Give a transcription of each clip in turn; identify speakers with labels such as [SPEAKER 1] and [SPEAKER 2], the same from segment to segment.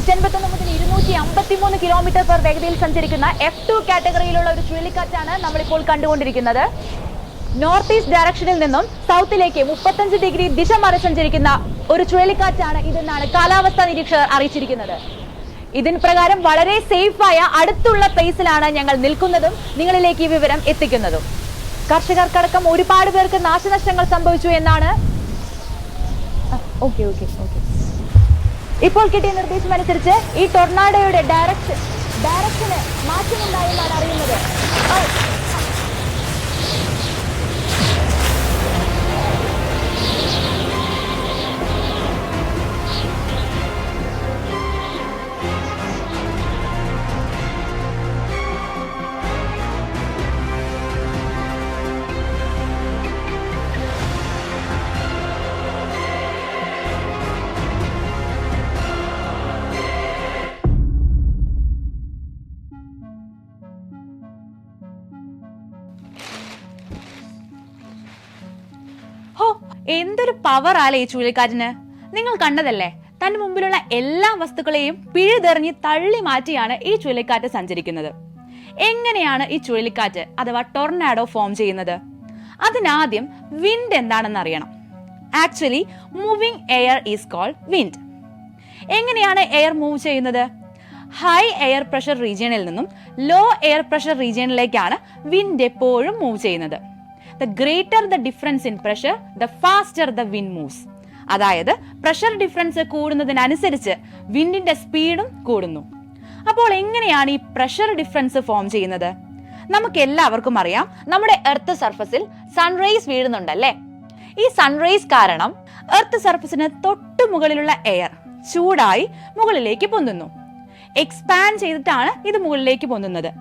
[SPEAKER 1] 181 മുതൽ 253 kilometre per വേഗതയിൽ സഞ്ചരിക്കുന്ന F2 കാറ്റഗറിയിലുള്ള ഒരു ചുഴലിക്കാറ്റാണ് നമ്മളിപ്പോൾ കണ്ടുകൊണ്ടിരിക്കുന്നത്. നോർത്ത് ഈസ്റ്റ് ഡയറക്ഷനിൽ നിന്നും സൗത്തിലേക്ക് 35 ഡിഗ്രി ദിശ മാറി സഞ്ചരിക്കുന്ന ഒരു ചുഴലിക്കാറ്റാണ് ഇതെന്നാണ് കാലാവസ്ഥാ നിരീക്ഷകർ അറിയിച്ചിരിക്കുന്നത്. ഇതിന് പ്രകാരം വളരെ സേഫായ അടുത്തുള്ള പ്ലേസിലാണ് ഞങ്ങൾ നിൽക്കുന്നതും നിങ്ങളിലേക്ക് ഈ വിവരം എത്തിക്കുന്നതും. കർഷകർക്കടക്കം ഒരുപാട് പേർക്ക് നാശനഷ്ടങ്ങൾ സംഭവിച്ചു എന്നാണ് ഇപ്പോൾ കിട്ടിയ നിർദ്ദേശമനുസരിച്ച് ഈ ടൊർണാഡോയുടെ ഡയറക്ഷന് മാറ്റമുണ്ടായെന്നാണ് അറിയുന്നത്. എന്തൊരു പവർ ആലേ ഈ ചുഴലിക്കാറ്റിന്. നിങ്ങൾ കണ്ടതല്ലേ, തന്റെ മുമ്പിലുള്ള എല്ലാ വസ്തുക്കളെയും പിഴുതെറിഞ്ഞ് തള്ളി മാറ്റിയാണ് ഈ ചുഴലിക്കാറ്റ് സഞ്ചരിക്കുന്നത്. എങ്ങനെയാണ് ഈ ചുഴലിക്കാറ്റ് അഥവാ ടൊർണാഡോ ഫോം ചെയ്യുന്നത്? അതിനാദ്യം വിൻഡ് എന്താണെന്ന് അറിയണം. Actually moving air is called wind. എങ്ങനെയാണ് എയർ മൂവ് ചെയ്യുന്നത്? ഹൈ എയർ പ്രഷർ റീജിയനിൽ നിന്നും ലോ എയർ പ്രഷർ റീജിയനിലേക്കാണ് വിൻഡ് എപ്പോഴും മൂവ് ചെയ്യുന്നത്. The greater the difference in pressure, the faster the wind moves. അതായത് പ്രഷർ ഡിഫറൻസ് കൂടുന്നതിനനുസരിച്ച് വിൻഡിന്റെ സ്പീഡും കൂടുന്നു. അപ്പോൾ എങ്ങനെയാണ് ഈ പ്രഷർ ഡിഫറൻസ് ഫോം ചെയ്യുന്നത്? നമുക്ക് എല്ലാവർക്കും അറിയാം, നമ്മുടെ എർത്ത് സർഫസിൽ സൺറൈസ് വീഴുന്നുണ്ടല്ലേ. ഈ സൺറൈസ് കാരണം എർത്ത് സർഫസിന് തൊട്ടു മുകളിലുള്ള എയർ ചൂടായി മുകളിലേക്ക് പൊന്തുന്നു. എക്സ്പാൻഡ് ചെയ്തിട്ടാണ് ഇത് മുകളിലേക്ക് പൊന്തുന്നത്.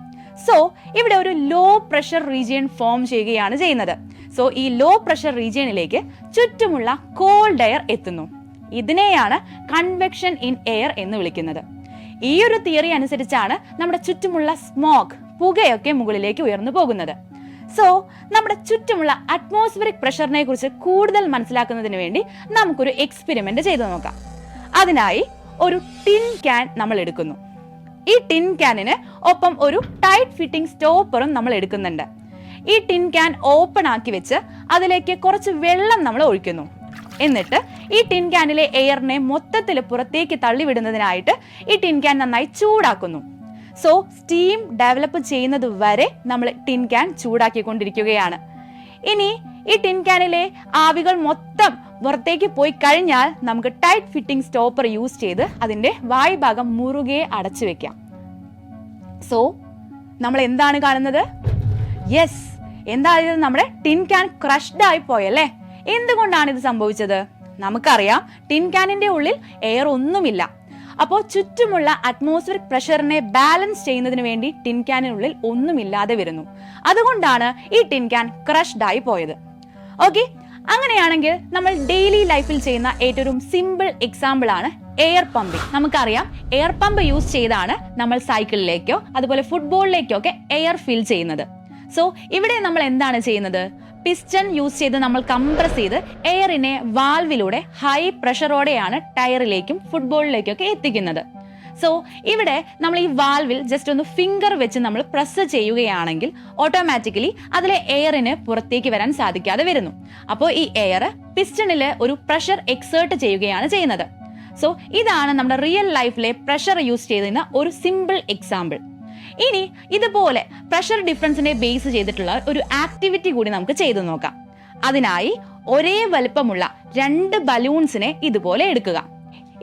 [SPEAKER 1] സോ ഇവിടെ ഒരു ലോ പ്രഷർ റീജിയൻ ഫോം ചെയ്യുകയാണ് ചെയ്യുന്നത്. സോ ഈ ലോ പ്രഷർ റീജിയനിലേക്ക് ചുറ്റുമുള്ള കോൾഡ് എയർ എത്തുന്നു. ഇതിനെയാണ് കൺവെക്ഷൻ ഇൻ എയർ എന്ന് വിളിക്കുന്നത്. ഈ ഒരു തിയറി അനുസരിച്ചാണ് നമ്മുടെ ചുറ്റുമുള്ള സ്മോക്ക്, പുകയൊക്കെ മുകളിലേക്ക് ഉയർന്നു പോകുന്നത്. സോ നമ്മുടെ ചുറ്റുമുള്ള അറ്റ്മോസ്ഫിയറിക് പ്രഷറിനെ കുറിച്ച് കൂടുതൽ മനസ്സിലാക്കുന്നതിന് വേണ്ടി നമുക്കൊരു എക്സ്പെരിമെന്റ് ചെയ്തു നോക്കാം. അതിനായി ഒരു ടിൻ ക്യാൻ നമ്മൾ എടുക്കുന്നു. ഈ ടിൻ ക്യാനിന് ഒപ്പം ഒരു ടൈറ്റ് ഫിറ്റിംഗ് സ്റ്റോപ്പറും നമ്മൾ എടുക്കുന്നുണ്ട്. ഈ ടിൻ ക്യാൻ ഓപ്പൺ ആക്കി വെച്ച് അതിലേക്ക് കുറച്ച് വെള്ളം നമ്മൾ ഒഴിക്കുന്നു. എന്നിട്ട് ഈ ടിൻ ക്യാനിലെ എയറിനെ മൊത്തത്തിൽ പുറത്തേക്ക് തള്ളിവിടുന്നതിനായിട്ട് ഈ ടിൻ ക്യാൻ നന്നായി ചൂടാക്കുന്നു. സോ സ്റ്റീം ഡെവലപ്പ് ചെയ്യുന്നത് വരെ നമ്മൾ ടിൻ ക്യാൻ ചൂടാക്കിക്കൊണ്ടിരിക്കുകയാണ്. ഇനി ഈ ടിൻ ക്യാനിലെ ആവികൾ മൊത്തം പുറത്തേക്ക് പോയി കഴിഞ്ഞാൽ നമുക്ക് ടൈറ്റ് ഫിറ്റിംഗ് സ്റ്റോപ്പർ യൂസ് ചെയ്ത് അതിന്റെ വായുഭാഗം മുറുകെ അടച്ചു വെക്കാം. സോ നമ്മൾ എന്താണ് കാണുന്നത്? യെസ്, എന്തായത്? നമ്മുടെ ടിൻ ക്യാൻ ക്രഷ്ഡ് ആയി പോയല്ലേ. എന്തുകൊണ്ടാണ് ഇത് സംഭവിച്ചത്? നമുക്കറിയാം, ടിൻ ക്യാനിന്റെ ഉള്ളിൽ എയർ ഒന്നുമില്ല. അപ്പോൾ ചുറ്റുമുള്ള അറ്റ്മോസ്ഫിയറിക് പ്രഷറിനെ ബാലൻസ് ചെയ്യുന്നതിന് വേണ്ടി ടിൻ ക്യാനിനുള്ളിൽ ഒന്നുമില്ലാതെ വരുന്നു. അതുകൊണ്ടാണ് ഈ ടിൻ ക്യാൻ ക്രഷ്ഡ് ആയി പോയത്. ഓക്കെ, അങ്ങനെയാണെങ്കിൽ നമ്മൾ ഡെയിലി ലൈഫിൽ ചെയ്യുന്ന ഏറ്റവും സിമ്പിൾ എക്സാമ്പിൾ ആണ് എയർ പമ്പിംഗ്. നമുക്കറിയാം, എയർ പമ്പ് യൂസ് ചെയ്താണ് നമ്മൾ സൈക്കിളിലേക്കോ അതുപോലെ ഫുട്ബോളിലേക്കോ ഒക്കെ എയർ ഫിൽ ചെയ്യുന്നത്. സോ ഇവിടെ നമ്മൾ എന്താണ് ചെയ്യുന്നത്? പിസ്റ്റൺ യൂസ് ചെയ്ത് നമ്മൾ കംപ്രസ് ചെയ്ത് എയറിനെ വാൽവിലൂടെ ഹൈ പ്രഷറോടെയാണ് ടയറിലേക്കും ഫുട്ബോളിലേക്കും ഒക്കെ എത്തിക്കുന്നത്. സോ ഇവിടെ നമ്മൾ ഈ വാൽവിൽ ജസ്റ്റ് ഒന്ന് ഫിംഗർ വെച്ച് നമ്മൾ പ്രസ് ചെയ്യുകയാണെങ്കിൽ ഓട്ടോമാറ്റിക്കലി അതിലെ എയറിന് പുറത്തേക്ക് വരാൻ സാധിക്കാതെ വരുന്നു. അപ്പോൾ ഈ എയർ പിസ്റ്റണിൽ ഒരു പ്രഷർ എക്സേർട്ട് ചെയ്യുകയാണ് ചെയ്യുന്നത്. സോ ഇതാണ് നമ്മുടെ റിയൽ ലൈഫിലെ പ്രഷർ യൂസ് ചെയ്യുന്ന ഒരു സിമ്പിൾ എക്സാമ്പിൾ. ഇനി ഇതുപോലെ പ്രഷർ ഡിഫറൻസിനെ ബേസ് ചെയ്തിട്ടുള്ള ഒരു ആക്ടിവിറ്റി കൂടി നമുക്ക് ചെയ്തു നോക്കാം. അതിനായി ഒരേ വലുപ്പമുള്ള 2 ബലൂൺസിനെ ഇതുപോലെ എടുക്കുക.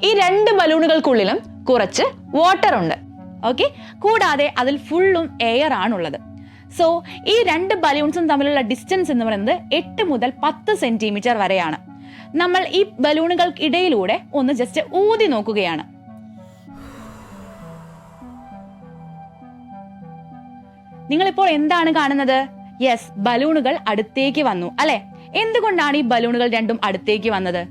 [SPEAKER 1] ഈ 2 ബലൂണുകൾക്കുള്ളിലും കുറച്ച് വാട്ടർ ഉണ്ട്. ഓക്കെ, കൂടാതെ അതിൽ ഫുള്ളും എയർ ആണുള്ളത്. സോ ഈ 2 ബലൂൺസും തമ്മിലുള്ള ഡിസ്റ്റൻസ് എന്ന് പറയുന്നത് 8 മുതൽ 10 സെന്റിമീറ്റർ വരെയാണ്. നമ്മൾ ഈ ബലൂണുകൾക്കിടയിലൂടെ ഒന്ന് ജസ്റ്റ് ഊതി നോക്കുകയാണ്. നിങ്ങളിപ്പോൾ എന്താണ് കാണുന്നത്? യെസ്, ബലൂണുകൾ അടുത്തേക്ക് വന്നു അല്ലെ. എന്തുകൊണ്ടാണ് ഈ ബലൂണുകൾ രണ്ടും അടുത്തേക്ക് വന്നത്?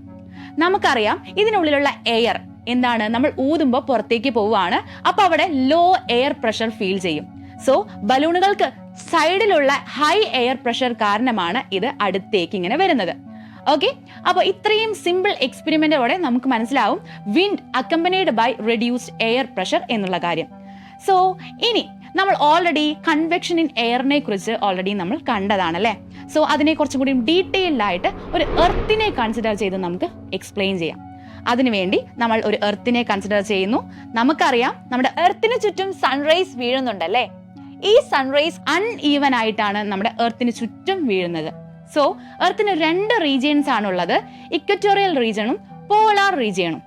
[SPEAKER 1] നമുക്കറിയാം, ഇതിനുള്ളിലുള്ള എയർ എന്താണ്, നമ്മൾ ഊതുമ്പോൾ പുറത്തേക്ക് പോവുകയാണ്. അപ്പൊ അവിടെ ലോ എയർ പ്രഷർ ഫീൽ ചെയ്യും. സോ ബലൂണുകൾക്ക് സൈഡിലുള്ള ഹൈ എയർ പ്രഷർ കാരണമാണ് ഇത് അടുത്തേക്ക് ഇങ്ങനെ വരുന്നത്. ഓക്കെ, അപ്പോൾ ഇത്രയും സിമ്പിൾ എക്സ്പെരിമെന്റോടെ നമുക്ക് മനസ്സിലാവും wind accompanied by reduced air pressure എന്നുള്ള കാര്യം. സോ ഇനി നമ്മൾ ഓൾറെഡി കൺവെക്ഷൻ ഇൻ എയറിനെ കുറിച്ച് ഓൾറെഡി നമ്മൾ കണ്ടതാണല്ലേ. സോ അതിനെ കുറച്ചും കൂടി ഡീറ്റെയിൽഡ് ആയിട്ട് ഒരു എർത്തിനെ കൺസിഡർ ചെയ്ത് നമുക്ക് എക്സ്പ്ലെയിൻ ചെയ്യാം. അതിനുവേണ്ടി നമ്മൾ ഒരു എർത്തിനെ കൺസിഡർ ചെയ്യുന്നു. നമുക്കറിയാം നമ്മുടെ എർത്തിന് ചുറ്റും സൺറൈസ് വീഴുന്നുണ്ടല്ലേ. ഈ സൺറൈസ് അൺഈവൻ ആയിട്ടാണ് നമ്മുടെ എർത്തിന് ചുറ്റും വീഴുന്നത്. സോ എർത്തിന് 2 റീജിയൻസ് ആണുള്ളത്, ഇക്വറ്റോറിയൽ റീജിയണും പോളാർ റീജിയണും.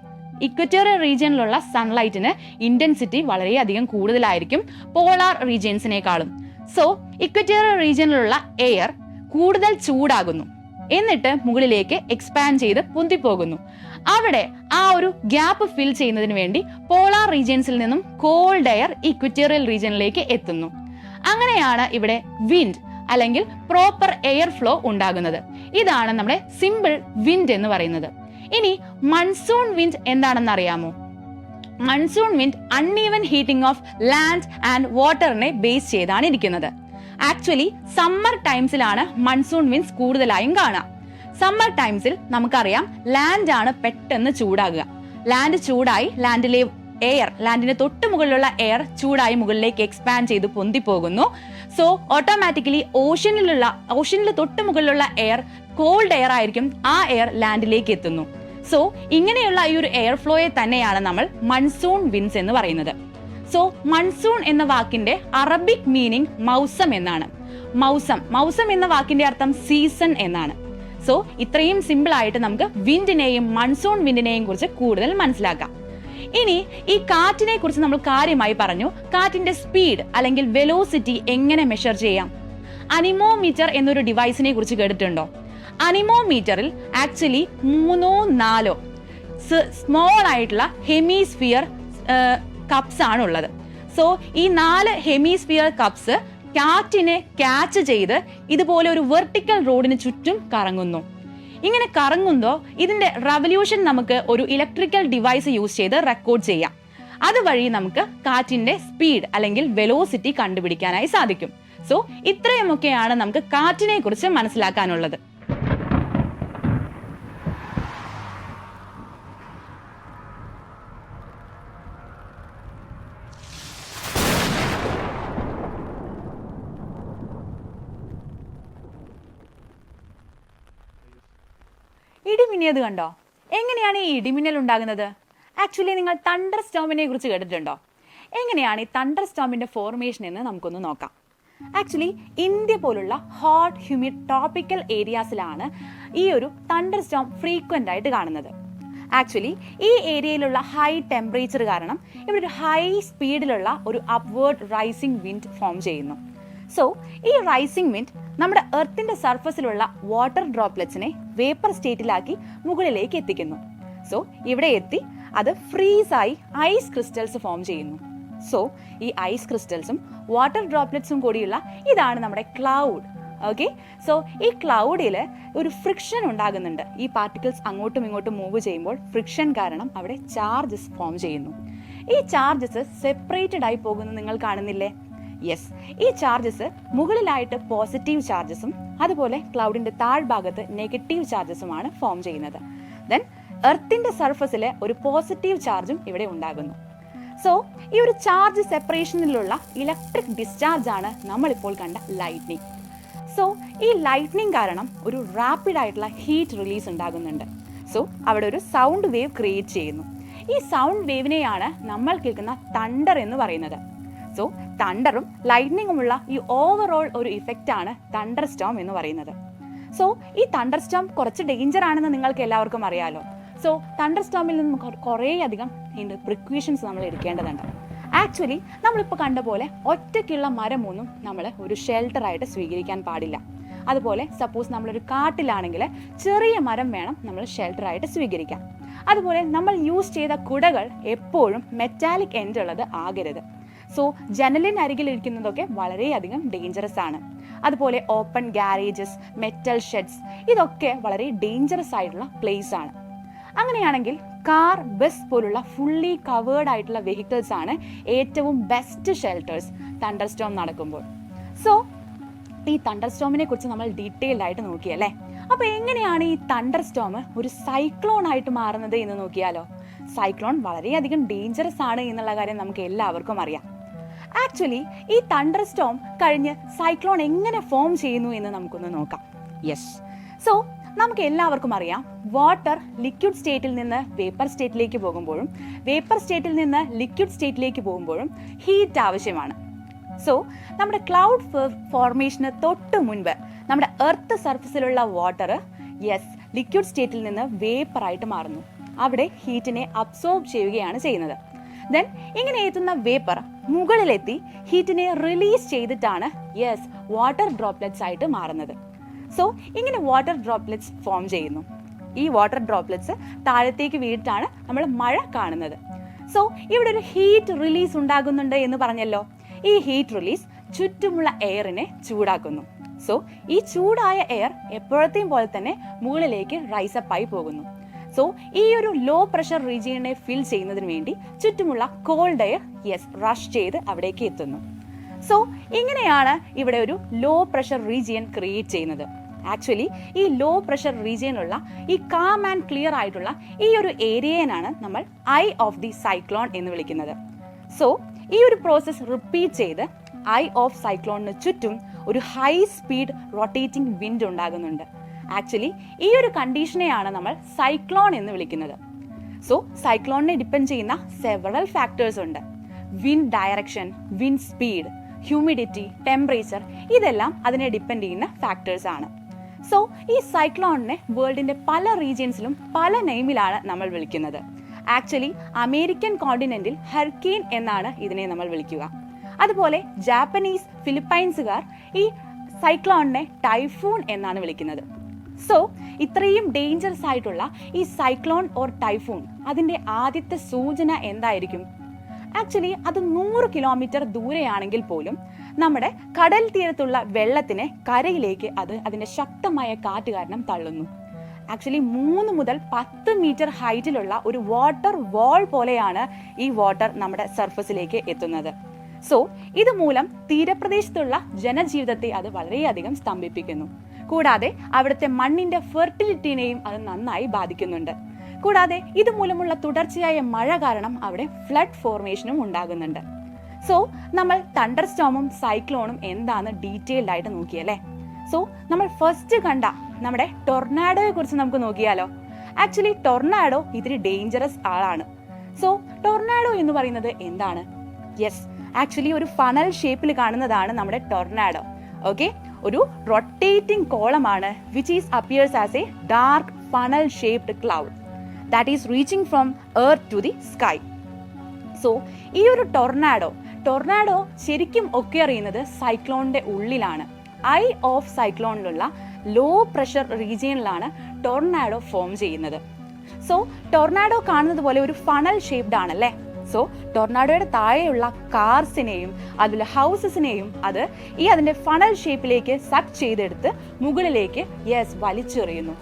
[SPEAKER 1] ഇക്വറ്റോറിയൽ റീജിയനിലുള്ള സൺലൈറ്റിന് ഇന്റൻസിറ്റി വളരെയധികം കൂടുതലായിരിക്കും പോളാർ റീജിയൻസിനേക്കാളും. സോ ഇക്വറ്റോറിയൽ റീജിയനിലുള്ള എയർ കൂടുതൽ ചൂടാകുന്നു, എന്നിട്ട് മുകളിലേക്ക് എക്സ്പാൻഡ് ചെയ്ത് പൊന്തിപ്പോകുന്നു. അവിടെ ആ ഒരു ഗ്യാപ്പ് ഫിൽ ചെയ്യുന്നതിന് വേണ്ടി പോളാർ റീജിയൻസിൽ നിന്നും കോൾഡ് എയർ ഇക്വറ്റോറിയൽ റീജിയനിലേക്ക് എത്തുന്നു. അങ്ങനെയാണ് ഇവിടെ വിൻഡ് അല്ലെങ്കിൽ പ്രോപ്പർ എയർ ഫ്ലോ ഉണ്ടാകുന്നത്. ഇതാണ് നമ്മുടെ സിമ്പിൾ വിൻഡ് എന്ന് പറയുന്നത്. ഇനി മൺസൂൺ വിൻഡ് എന്താണെന്ന് അറിയാമോ? Monsoon wind uneven heating of land and വാട്ടറിനെ ബേസ് ചെയ്താണ് ഇരിക്കുന്നത്. ആക്ച്വലി സമ്മർ ടൈംസിലാണ് മൺസൂൺ വിൻഡ്സ് കൂടുതലായും കാണാം. സമ്മർ ടൈംസിൽ നമുക്കറിയാം ലാൻഡ് ആണ് പെട്ടെന്ന് ചൂടാകുക. ലാൻഡ് ചൂടായി ലാൻഡിലെ എയർ, ലാൻഡിന് തൊട്ട് മുകളിലുള്ള എയർ ചൂടായി മുകളിലേക്ക് എക്സ്പാൻഡ് ചെയ്ത് പൊന്തിപ്പോകുന്നു. സോ ഓട്ടോമാറ്റിക്കലി ഓഷ്യനിൽ തൊട്ട് മുകളിലുള്ള എയർ കോൾഡ് എയർ ആയിരിക്കും, ആ എയർ ലാൻഡിലേക്ക് എത്തുന്നു. സോ ഇങ്ങനെയുള്ള ഈ ഒരു എയർ ഫ്ലോയെ തന്നെയാണ് നമ്മൾ മൺസൂൺ വിൻഡ്സ് എന്ന് പറയുന്നത്. സോ മൺസൂൺ എന്ന വാക്കിന്റെ അറബിക് മീനിങ് മൗസം എന്നാണ്. മൗസം എന്ന വാക്കിന്റെ അർത്ഥം സീസൺ എന്നാണ്. സോ ഇത്രയും സിമ്പിൾ ആയിട്ട് നമുക്ക് വിൻഡിനെയും മൺസൂൺ വിൻഡിനെയും കുറിച്ച് കൂടുതൽ മനസ്സിലാക്കാം. ഇനി ഈ കാറ്റിനെ കുറിച്ച് നമ്മൾ കാര്യമായി പറഞ്ഞു. കാറ്റിന്റെ സ്പീഡ് അല്ലെങ്കിൽ വെലോസിറ്റി എങ്ങനെ മെഷർ ചെയ്യാം? അനിമോമീറ്റർ എന്നൊരു ഡിവൈസിനെ കുറിച്ച് കേട്ടിട്ടുണ്ടോ? അനിമോമീറ്ററിൽ ആക്ച്വലി 3-4 സ്മോൾ ആയിട്ടുള്ള ഹെമിസ്ഫിയർ കപ്സ് ആണ് ഉള്ളത്. സോ ഈ 4 ഹെമിസ്ഫിയർ കപ്സ് കാറ്റിനെ ക്യാച്ച് ചെയ്ത് ഇതുപോലെ ഒരു വെർട്ടിക്കൽ റോഡിന് ചുറ്റും കറങ്ങുന്നു. ഇങ്ങനെ കറങ്ങുമ്പോൾ ഇതിന്റെ റവല്യൂഷൻ നമുക്ക് ഒരു ഇലക്ട്രിക്കൽ ഡിവൈസ് യൂസ് ചെയ്ത് റെക്കോർഡ് ചെയ്യാം. അതുവഴി നമുക്ക് കാറ്റിന്റെ സ്പീഡ് അല്ലെങ്കിൽ വെലോസിറ്റി കണ്ടുപിടിക്കാനായി സാധിക്കും. സോ ഇത്രയുമൊക്കെയാണ് നമുക്ക് കാറ്റിനെ കുറിച്ച് മനസ്സിലാക്കാനുള്ളത്. ഇടിമിന്നൽ കണ്ടോ? എങ്ങനെയാണ് ഈ ഇടിമിന്നൽ ഉണ്ടാകുന്നത്? ആക്ച്വലി നിങ്ങൾ തണ്ടർ സ്റ്റോമിനെ കുറിച്ച് കേട്ടിട്ടുണ്ടോ? എങ്ങനെയാണ് ഈ തണ്ടർ സ്റ്റോമിന്റെ ഫോർമേഷൻ എന്ന് നമുക്കൊന്ന് നോക്കാം. ആക്ച്വലി ഇന്ത്യ പോലുള്ള ഹോട്ട് ഹ്യൂമിഡ് ട്രോപ്പിക്കൽ ഏരിയാസിലാണ് ഈ ഒരു തണ്ടർ സ്റ്റോം ഫ്രീക്വന്റ് ആയിട്ട് കാണുന്നത്. ആക്ച്വലി ഈ ഏരിയയിലുള്ള ഹൈ ടെമ്പറേച്ചർ കാരണം ഇവിടെ ഒരു ഹൈ സ്പീഡിലുള്ള ഒരു അപ്വേർഡ് റൈസിംഗ് വിൻഡ് ഫോം ചെയ്യുന്നു. സോ ഈ റൈസിംഗ് വിൻഡ് നമ്മുടെ എർത്തിന്റെ സർഫസിലുള്ള വാട്ടർ ഡ്രോപ്ലെറ്റ്സിനെ വേപ്പർ സ്റ്റേറ്റിലാക്കി മുകളിലേക്ക് എത്തിക്കുന്നു. സോ ഇവിടെ എത്തി അത് ഫ്രീസായി ഐസ് ക്രിസ്റ്റൽസ് ഫോം ചെയ്യുന്നു. സോ ഈ ഐസ് ക്രിസ്റ്റൽസും വാട്ടർ ഡ്രോപ്ലെറ്റ്സും കൂടിയുള്ള ഇതാണ് നമ്മുടെ ക്ലൗഡ്. ഓക്കെ, സോ ഈ ക്ലൗഡിൽ ഒരു ഫ്രിക്ഷൻ ഉണ്ടാകുന്നുണ്ട്. ഈ പാർട്ടിക്കിൾസ് അങ്ങോട്ടും ഇങ്ങോട്ടും മൂവ് ചെയ്യുമ്പോൾ ഫ്രിക്ഷൻ കാരണം അവിടെ ചാർജസ് ഫോം ചെയ്യുന്നു. ഈ ചാർജസ് സെപ്പറേറ്റഡ് ആയി പോകുന്നത് നിങ്ങൾ കാണുന്നില്ലേ? യെസ്, ഈ ചാർജസ് മുകളിലായിട്ട് പോസിറ്റീവ് ചാർജസും അതുപോലെ ക്ലൗഡിന്റെ താഴ്ഭാഗത്ത് നെഗറ്റീവ് ചാർജസുമാണ് ഫോം ചെയ്യുന്നത്. ദെൻ എർത്തിന്റെ സർഫസിൽ ഒരു പോസിറ്റീവ് ചാർജും ഇവിടെ ഉണ്ടാകുന്നു. സോ ഈ ഒരു ചാർജ് സെപ്പറേഷനിലുള്ള ഇലക്ട്രിക് ഡിസ്ചാർജ് ആണ് നമ്മളിപ്പോൾ കണ്ട ലൈറ്റ്നിങ്. സോ ഈ ലൈറ്റ്നിങ് കാരണം ഒരു റാപ്പിഡ് ആയിട്ടുള്ള ഹീറ്റ് റിലീസ് ഉണ്ടാകുന്നുണ്ട്. സോ അവിടെ ഒരു സൗണ്ട് വേവ് ക്രിയേറ്റ് ചെയ്യുന്നു. ഈ സൗണ്ട് വേവിനെയാണ് നമ്മൾ കേൾക്കുന്ന തണ്ടർ എന്ന് പറയുന്നത്. സോ തണ്ടറും ലൈറ്റ്നിങ്ങുമുള്ള ഈ ഓവറോൾ ഒരു ഇഫക്റ്റ് ആണ് തണ്ടർ സ്റ്റോം എന്ന് പറയുന്നത്. സോ ഈ തണ്ടർ സ്റ്റോം കുറച്ച് ഡേഞ്ചർ ആണെന്ന് നിങ്ങൾക്ക് എല്ലാവർക്കും അറിയാലോ. സോ തണ്ടർ സ്റ്റോമിൽ നിന്ന് കുറേ അധികം പ്രിക്വേഷൻസ് നമ്മൾ എടുക്കേണ്ടതുണ്ട്. ആക്ച്വലി നമ്മളിപ്പോൾ കണ്ട പോലെ ഒറ്റയ്ക്കുള്ള മരമൊന്നും നമ്മൾ ഒരു ഷെൽട്ടറായിട്ട് സ്വീകരിക്കാൻ പാടില്ല. അതുപോലെ സപ്പോസ് നമ്മളൊരു കാട്ടിലാണെങ്കിൽ ചെറിയ മരം വേണം നമ്മൾ ഷെൽട്ടറായിട്ട് സ്വീകരിക്കാം. അതുപോലെ നമ്മൾ യൂസ് ചെയ്ത കുടകൾ എപ്പോഴും മെറ്റാലിക് എൻഡ് ഉള്ളത് ആകരുത്. സോ ജനലിനരികിലിരിക്കുന്നതൊക്കെ വളരെയധികം ഡേഞ്ചറസ് ആണ്. അതുപോലെ ഓപ്പൺ ഗാരേജസ്, മെറ്റൽ ഷെഡ്സ്, ഇതൊക്കെ വളരെ ഡേഞ്ചറസ് ആയിട്ടുള്ള പ്ലേസ് ആണ്. അങ്ങനെയാണെങ്കിൽ കാർ, ബസ് പോലുള്ള ഫുള്ളി കവേർഡ് ആയിട്ടുള്ള വെഹിക്കിൾസ് ആണ് ഏറ്റവും ബെസ്റ്റ് ഷെൽട്ടേഴ്സ് തണ്ടർ സ്റ്റോം നടക്കുമ്പോൾ. സോ ഈ തണ്ടർ സ്റ്റോമിനെ കുറിച്ച് നമ്മൾ ഡീറ്റെയിൽഡ് ആയിട്ട് നോക്കിയല്ലേ. അപ്പോൾ എങ്ങനെയാണ് ഈ തണ്ടർ സ്റ്റോം ഒരു സൈക്ലോൺ ആയിട്ട് മാറുന്നത് എന്ന് നോക്കിയാലോ? സൈക്ലോൺ വളരെയധികം ഡേഞ്ചറസ് ആണ് എന്നുള്ള കാര്യം നമുക്ക് എല്ലാവർക്കും അറിയാം. ആക്ച്വലി ഈ തണ്ടർ സ്റ്റോം കഴിഞ്ഞ് സൈക്ലോൺ എങ്ങനെ ഫോം ചെയ്യുന്നു എന്ന് നമുക്കൊന്ന് നോക്കാം. യെസ്, സോ നമുക്ക് എല്ലാവർക്കും അറിയാം, വാട്ടർ ലിക്വിഡ് സ്റ്റേറ്റിൽ നിന്ന് വേപ്പർ സ്റ്റേറ്റിലേക്ക് പോകുമ്പോഴും വേപ്പർ സ്റ്റേറ്റിൽ നിന്ന് ലിക്വിഡ് സ്റ്റേറ്റിലേക്ക് പോകുമ്പോഴും ഹീറ്റ് ആവശ്യമാണ്. സോ നമ്മുടെ ക്ലൗഡ് ഫോർമേഷന് തൊട്ട് മുൻപ് നമ്മുടെ എർത്ത് സർഫസിലുള്ള വാട്ടർ ലിക്വിഡ് സ്റ്റേറ്റിൽ നിന്ന് വേപ്പറായിട്ട് മാറുന്നു. അവിടെ ഹീറ്റിനെ അബ്സോർബ് ചെയ്യുകയാണ് ചെയ്യുന്നത്. ദെൻ ഇങ്ങനെ എത്തുന്ന വേപ്പർ മുകളിലെത്തി ഹീറ്റിനെ റിലീസ് ചെയ്തിട്ടാണ് വാട്ടർ ഡ്രോപ്ലെറ്റ്സ് ആയിട്ട് മാറുന്നത്. സോ ഇങ്ങനെ വാട്ടർ ഡ്രോപ്ലെറ്റ്സ് ഫോം ചെയ്യുന്നു. ഈ വാട്ടർ ഡ്രോപ്ലെറ്റ്സ് താഴത്തേക്ക് വീണിട്ടാണ് നമ്മൾ മഴ കാണുന്നത്. സോ ഇവിടെ ഒരു ഹീറ്റ് റിലീസ് ഉണ്ടാകുന്നുണ്ട് എന്ന് പറഞ്ഞല്ലോ. ഈ ഹീറ്റ് റിലീസ് ചുറ്റുമുള്ള എയറിനെ ചൂടാക്കുന്നു. സോ ഈ ചൂടായ എയർ എപ്പോഴത്തെയും പോലെ തന്നെ മുകളിലേക്ക് റൈസപ്പ് ആയി പോകുന്നു. സോ ഈ ഒരു ലോ പ്രഷർ റീജിയനെ ഫിൽ ചെയ്യുന്നതിന് വേണ്ടി ചുറ്റുമുള്ള കോൾഡ് എയർ റഷ് ചെയ്ത് അവിടേക്ക് എത്തുന്നു. സോ ഇങ്ങനെയാണ് ഇവിടെ ഒരു ലോ പ്രഷർ റീജിയൻ ക്രിയേറ്റ് ചെയ്യുന്നത്. ആക്ച്വലി ഈ ലോ പ്രഷർ റീജിയനുള്ള ഈ കാം ആൻഡ് ക്ലിയർ ആയിട്ടുള്ള ഈ ഒരു ഏരിയനാണ് നമ്മൾ ഐ ഓഫ് ദി സൈക്ലോൺ എന്ന് വിളിക്കുന്നത്. സോ ഈ ഒരു പ്രോസസ് റിപ്പീറ്റ് ചെയ്ത് ഐ ഓഫ് സൈക്ലോണിന് ചുറ്റും ഒരു ഹൈ സ്പീഡ് റൊട്ടേറ്റിംഗ് വിൻഡ് ഉണ്ടാകുന്നുണ്ട്. ആക്ച്വലി ഈ ഒരു കണ്ടീഷനെയാണ് നമ്മൾ സൈക്ലോൺ എന്ന് വിളിക്കുന്നത്. സോ സൈക്ലോണിനെ ഡിപ്പെൻഡ് ചെയ്യുന്ന സെവറൽ ഫാക്ടേഴ്സ് ഉണ്ട്. Wind direction, wind speed, humidity, temperature, ഇതെല്ലാം അതിനെ ഡിപ്പെൻഡ് ചെയ്യുന്ന ഫാക്ടേഴ്സ് ആണ്. സോ ഈ സൈക്ലോണിനെ വേൾഡിന്റെ പല റീജിയൻസിലും പല നെയിമിലാണ് നമ്മൾ വിളിക്കുന്നത്. ആക്ച്വലി അമേരിക്കൻ കോണ്ടിനെന്റിൽ ഹർക്കീൻ എന്നാണ് ഇതിനെ നമ്മൾ വിളിക്കുക. അതുപോലെ ജാപ്പനീസ്, ഫിലിപ്പൈൻസുകാർ ഈ സൈക്ലോണിനെ ടൈഫൂൺ എന്നാണ് വിളിക്കുന്നത്. സോ ഇത്രയും ഡേഞ്ചറസ് ആയിട്ടുള്ള ഈ സൈക്ലോൺ ഓർ ടൈഫൂൺ അതിന്റെ ആദ്യത്തെ സൂചന എന്തായിരിക്കും? ആക്ച്വലി അത് 100 കിലോമീറ്റർ ദൂരെയാണെങ്കിൽ പോലും നമ്മുടെ കടൽ തീരത്തുള്ള വെള്ളത്തിനെ കരയിലേക്ക് അത് അതിന്റെ ശക്തമായ കാറ്റ് കാരണം തള്ളുന്നു. ആക്ച്വലി 3 മുതൽ 10 മീറ്റർ ഹൈറ്റിലുള്ള ഒരു വാട്ടർ വാൾ പോലെയാണ് ഈ വാട്ടർ നമ്മുടെ സർഫസിലേക്ക് എത്തുന്നത്. സോ ഇതുമൂലം തീരപ്രദേശത്തുള്ള ജനജീവിതത്തെ അത് വളരെയധികം സ്തംഭിപ്പിക്കുന്നു. കൂടാതെ അവിടുത്തെ മണ്ണിന്റെ ഫെർട്ടിലിറ്റിനെയും അത് നന്നായി ബാധിക്കുന്നുണ്ട്. കൂടാതെ ഇതുമൂലമുള്ള തുടർച്ചയായ മഴ കാരണം അവിടെ ഫ്ലഡ് ഫോർമേഷനും ഉണ്ടാകുന്നുണ്ട്. സോ നമ്മൾ തണ്ടർ സ്റ്റോമും സൈക്ലോണും എന്താന്ന് ഡീറ്റെയിൽഡ് ആയിട്ട് നോക്കിയല്ലേ. സോ നമ്മൾ ഫസ്റ്റ് കണ്ട നമ്മുടെ ടൊർണാഡോയെ കുറിച്ച് നമുക്ക് നോക്കിയാലോ. ആക്ച്വലി ടൊർണാഡോ ഇത്തിരി ഡേഞ്ചറസ് ആളാണ്. സോ ടൊർണാഡോ എന്ന് പറയുന്നത് എന്താണ്? ആക്ച്വലി ഒരു ഫണൽ ഷേപ്പിൽ കാണുന്നതാണ് നമ്മുടെ ടൊർണാഡോ. ഓക്കെ, ഒരു റൊട്ടേറ്റിംഗ് കോളമാണ് which is appears as a dark funnel shaped cloud that is reaching from earth to the sky. So ഈ ഒരു ടൊർണാഡോ ശരിക്കും ഒക്കെ അറിയുന്നത് സൈക്ലോണിന്റെ ഉള്ളിലാണ്. ഐ ഓഫ് സൈക്ലോണിലുള്ള ലോ പ്രഷർ റീജിയനിലാണ് ടൊർണാഡോ ഫോം ചെയ്യുന്നത്. സോ ടൊർണാഡോ കാണുന്നത് പോലെ ഒരു ഫണൽ ഷേപ്ഡ് ആണല്ലേ. സോ ടൊർണാഡോയുടെ താഴെയുള്ള കാർസിനെയും അതുപോലെ ഹൗസസിനെയും അത് ഈ അതിന്റെ ഫണൽ ഷേപ്പിലേക്ക് സക്ക് ചെയ്തെടുത്ത് മുകളിലേക്ക് വലിച്ചെറിയുന്നു.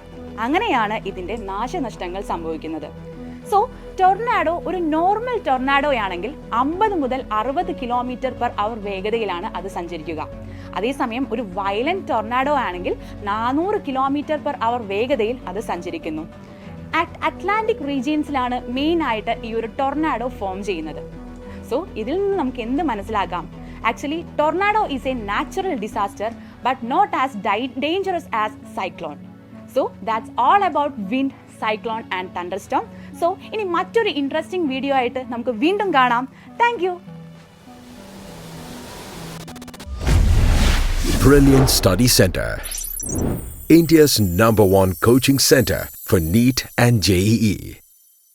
[SPEAKER 1] അങ്ങനെയാണ് ഇതിന്റെ നാശനഷ്ടങ്ങൾ സംഭവിക്കുന്നത്. സോ ടൊർണാഡോ ഒരു നോർമൽ ടൊർണാഡോയാണെങ്കിൽ 50 മുതൽ 60 കിലോമീറ്റർ പെർ അവർ വേഗതയിലാണ് അത് സഞ്ചരിക്കുക. അതേസമയം ഒരു വയലന്റ് ടൊർണാഡോ ആണെങ്കിൽ 400 കിലോമീറ്റർ പെർ അവർ വേഗതയിൽ അത് സഞ്ചരിക്കുന്നു. അറ്റ്ലാന്റിക് റീജിയൻസിലാണ് മെയിൻ ആയിട്ട് ഈ ഒരു ടൊർണാഡോ ഫോം ചെയ്യുന്നത്. സോ ഇതിൽ നിന്ന് നമുക്ക് എന്ത് മനസ്സിലാക്കാം? Actually tornado is a natural disaster but not as dangerous as cyclone. So that's all about wind, cyclone and thunderstorm. So ഇനി മറ്റൊരു ഇൻട്രസ്റ്റിംഗ് വീഡിയോ ആയിട്ട് നമുക്ക് വീണ്ടും കാണാം. Thank you.
[SPEAKER 2] Brilliant Study Center, India's #1 coaching center for NEET and JEE.